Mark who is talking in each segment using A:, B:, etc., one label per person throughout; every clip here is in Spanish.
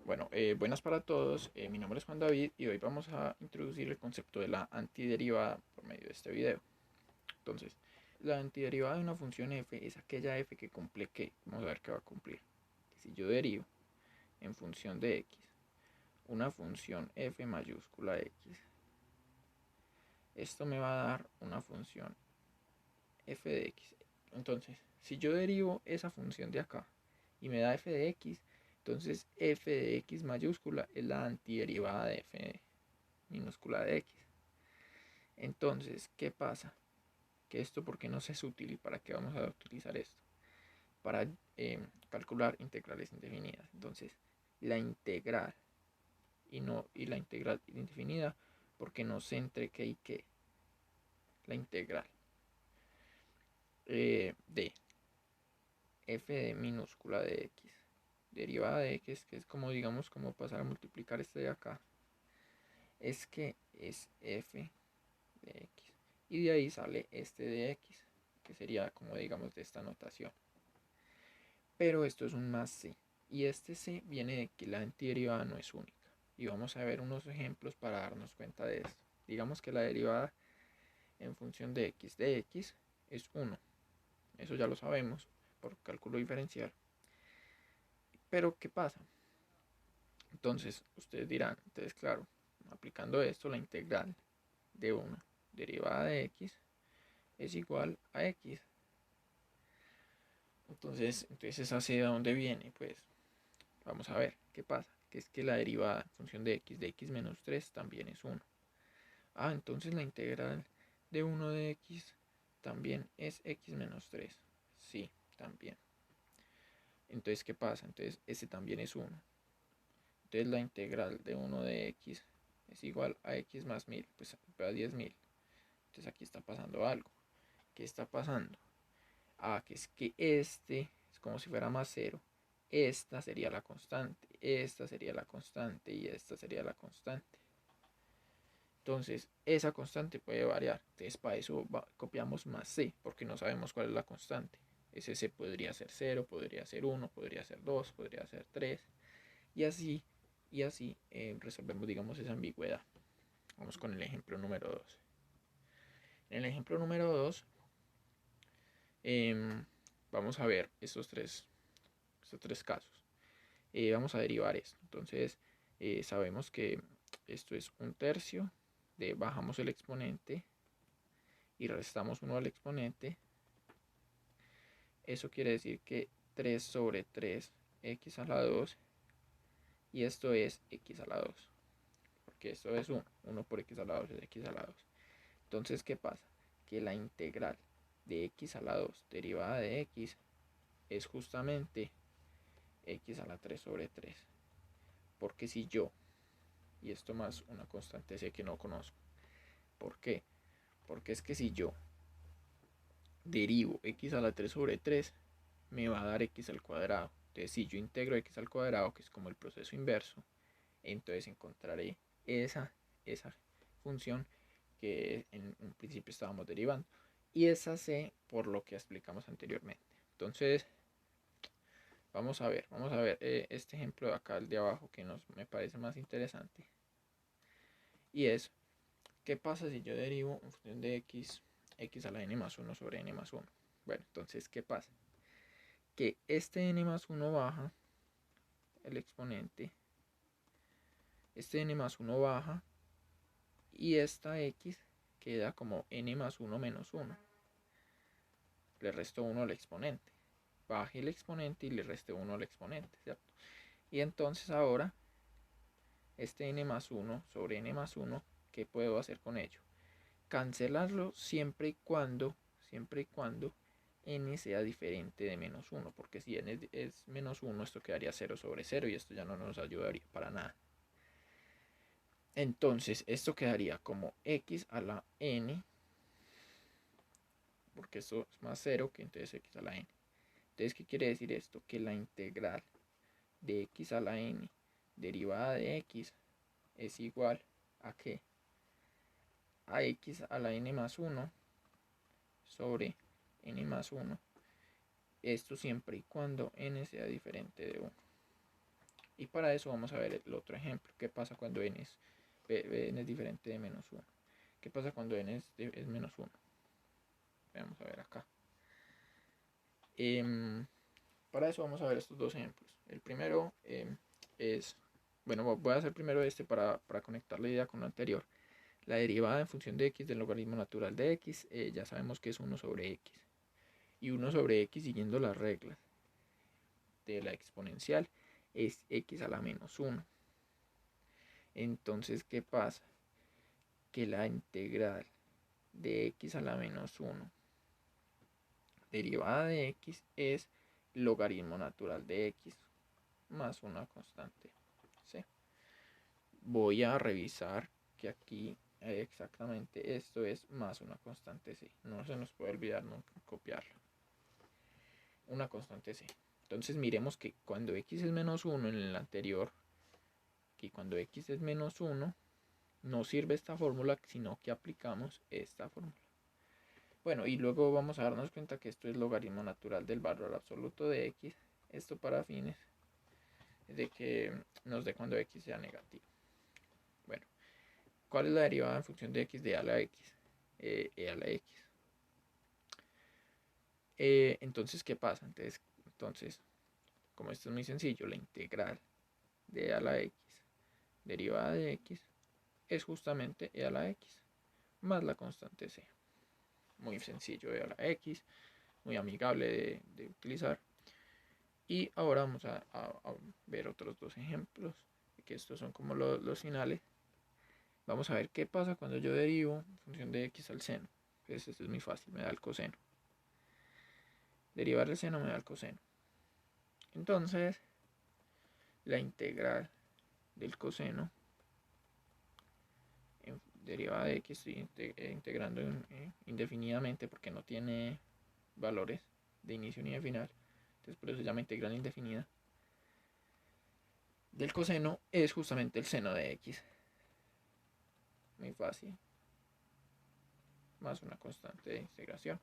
A: Bueno, buenas para todos. Mi nombre es Juan David y hoy vamos a introducir el concepto de la antiderivada por medio de este video. Entonces, la antiderivada de una función f es aquella f que cumple ¿qué? Vamos a ver qué va a cumplir. Que si yo derivo en función de x una función f mayúscula x, esto me va a dar una función f de x. Entonces, si yo derivo esa función de acá y me da f de x, entonces f de x mayúscula es la antiderivada de f minúscula de x. Entonces, ¿qué pasa? Que esto, ¿por qué no es útil y para qué vamos a utilizar esto? Para calcular integrales indefinidas. Entonces, la integral y la integral indefinida, porque no sé entre qué y qué. La integral de f de minúscula de x derivada de x, que es como digamos como pasar a multiplicar este de acá, es que es f de x y de ahí sale este de x, que sería como digamos de esta notación, pero esto es un más c y este c viene de que la antiderivada no es única y vamos a ver unos ejemplos para darnos cuenta de esto. Digamos que la derivada en función de x es 1, eso ya lo sabemos por cálculo diferencial, pero ¿qué pasa? Entonces, ustedes dirán, entonces claro, aplicando esto, la integral de una derivada de x es igual a x. Entonces esa c de dónde viene, pues vamos a ver qué pasa, que es que la derivada en función de x menos 3 también es 1. Ah, entonces la integral de 1 de x también es x menos 3. Sí, también. Entonces, ¿qué pasa? Entonces, ese también es 1. Entonces la integral de 1 de x es igual a x más 1000, pues a 10.000. Entonces aquí está pasando algo. ¿Qué está pasando? Ah, que es que este es como si fuera más 0. Esta sería la constante, esta sería la constante y esta sería la constante. Entonces, esa constante puede variar. Entonces, para eso copiamos más c, porque no sabemos cuál es la constante. Ese c podría ser 0, podría ser 1, podría ser 2, podría ser 3. Y así, resolvemos, digamos, esa ambigüedad. Vamos con el ejemplo número 2. En el ejemplo número 2, vamos a ver estos tres casos. Vamos a derivar esto. Entonces, sabemos que esto es 1/3 de bajamos el exponente y restamos 1 al exponente. Eso quiere decir que 3 sobre 3 x a la 2 y esto es x a la 2, porque esto es 1 por x a la 2 es x a la 2. Entonces, ¿qué pasa? Que la integral de x a la 2 derivada de x es justamente x a la 3 sobre 3. Porque si yo, y esto más una constante c que no conozco, ¿por qué? Porque es que si yo derivo x a la 3 sobre 3, me va a dar x al cuadrado. Entonces, si yo integro x al cuadrado, que es como el proceso inverso, entonces encontraré esa función que en un principio estábamos derivando. Y esa c por lo que explicamos anteriormente. Entonces, vamos a ver este ejemplo de acá, el de abajo, que me parece más interesante. Y es, ¿qué pasa si yo derivo en función de x a la n más 1 sobre n más 1? Bueno, entonces, ¿qué pasa? Que este n más 1 baja, el exponente, este n más 1 baja, y esta x queda como n más 1 menos 1. Le resto 1 al exponente. Baje el exponente y le reste 1 al exponente, ¿cierto? Y entonces ahora, este n más 1 sobre n más 1, ¿qué puedo hacer con ello? Cancelarlo siempre y cuando n sea diferente de menos 1, porque si n es menos 1, esto quedaría 0 sobre 0 y esto ya no nos ayudaría para nada. Entonces, esto quedaría como x a la n, porque esto es más 0 que entonces x a la n. Entonces, ¿qué quiere decir esto? Que la integral de x a la n derivada de x es igual a ¿qué? A x a la n más 1 sobre n más 1. Esto siempre y cuando n sea diferente de 1. Y para eso vamos a ver el otro ejemplo. ¿Qué pasa cuando n es diferente de menos 1? ¿Qué pasa cuando es menos 1? Vamos a ver acá. Para eso vamos a ver estos dos ejemplos. El primero es, bueno, voy a hacer primero para conectar la idea con lo anterior. La derivada en función de x del logaritmo natural de x, ya sabemos que es 1 sobre x. Y 1 sobre x, siguiendo las reglas de la exponencial, es x a la menos 1. Entonces, ¿qué pasa? Que la integral de x a la menos 1 derivada de x es logaritmo natural de x más una constante c. Voy a revisar que aquí exactamente esto es más una constante c. No se nos puede olvidar nunca copiarlo. Una constante c. Entonces miremos que cuando x es menos 1 en el anterior, que cuando x es menos 1, no sirve esta fórmula, sino que aplicamos esta fórmula. Bueno, y luego vamos a darnos cuenta que esto es logaritmo natural del valor absoluto de x. Esto para fines de que nos dé cuando x sea negativo. Bueno, ¿cuál es la derivada en función de x de a a la x? E a la x. Entonces, ¿qué pasa? Entonces, como esto es muy sencillo, la integral de a a la x derivada de x es justamente e a la x más la constante c. Muy sencillo e a la x, muy amigable de utilizar. Y ahora vamos a ver otros dos ejemplos, que estos son como los finales. Vamos a ver qué pasa cuando yo derivo en función de x al seno. Entonces esto es muy fácil, me da el coseno. Derivar el seno me da el coseno. Entonces, la integral del coseno derivada de x, estoy integrando indefinidamente porque no tiene valores de inicio ni de final. Entonces por eso se llama integral indefinida. Del coseno es justamente el seno de x. Muy fácil. Más una constante de integración.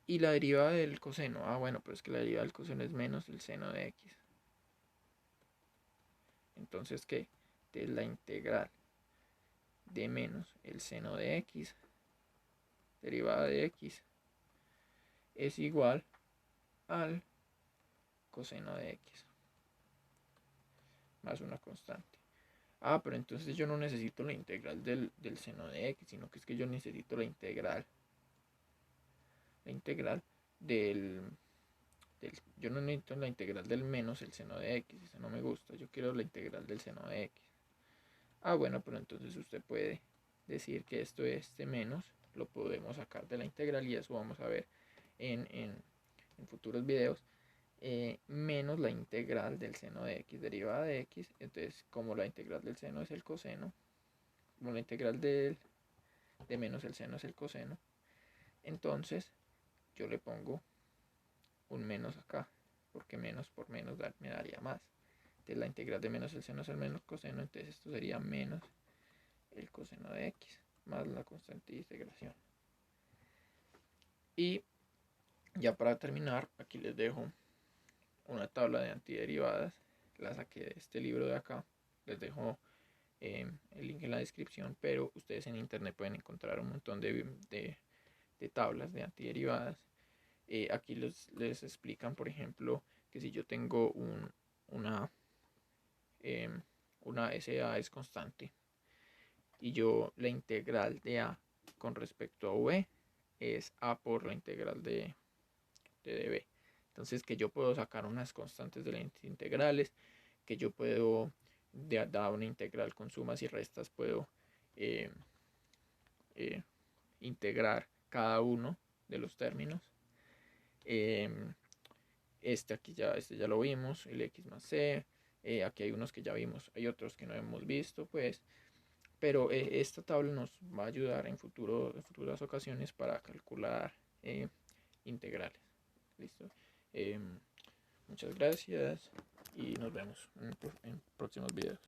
A: Y la derivada del coseno. Bueno, pero es que la derivada del coseno es menos el seno de x. Entonces, ¿qué? Entonces la integral de menos el seno de x, derivada de x, es igual al coseno de x. Más una constante. Pero entonces yo no necesito la integral del seno de x, sino que es que yo necesito la integral. La integral yo no necesito la integral del menos el seno de x, eso no me gusta, yo quiero la integral del seno de x. Bueno, pero entonces usted puede decir que este menos lo podemos sacar de la integral y eso vamos a ver en futuros videos. Menos la integral del seno de x derivada de x. Entonces, como la integral del seno es el coseno, como la integral de menos el seno es el coseno, entonces yo le pongo un menos acá, porque menos por menos me daría más. Entonces la integral de menos el seno es el menos coseno, entonces esto sería menos el coseno de x más la constante de integración. Y ya para terminar, aquí les dejo una tabla de antiderivadas. La saqué de este libro de acá. Les dejo el link en la descripción, pero ustedes en internet pueden encontrar un montón de tablas de antiderivadas. Aquí les explican, por ejemplo, que si yo tengo una SA es constante y yo la integral de A con respecto a V es A por la integral de dB. Entonces que yo puedo sacar unas constantes de las integrales, que yo puedo, dar una integral con sumas y restas, puedo integrar cada uno de los términos. Este ya lo vimos, el x más c. Aquí hay unos que ya vimos, hay otros que no hemos visto, pues. Pero esta tabla nos va a ayudar en futuras ocasiones para calcular integrales. ¿Listo? Muchas gracias y nos vemos en próximos videos.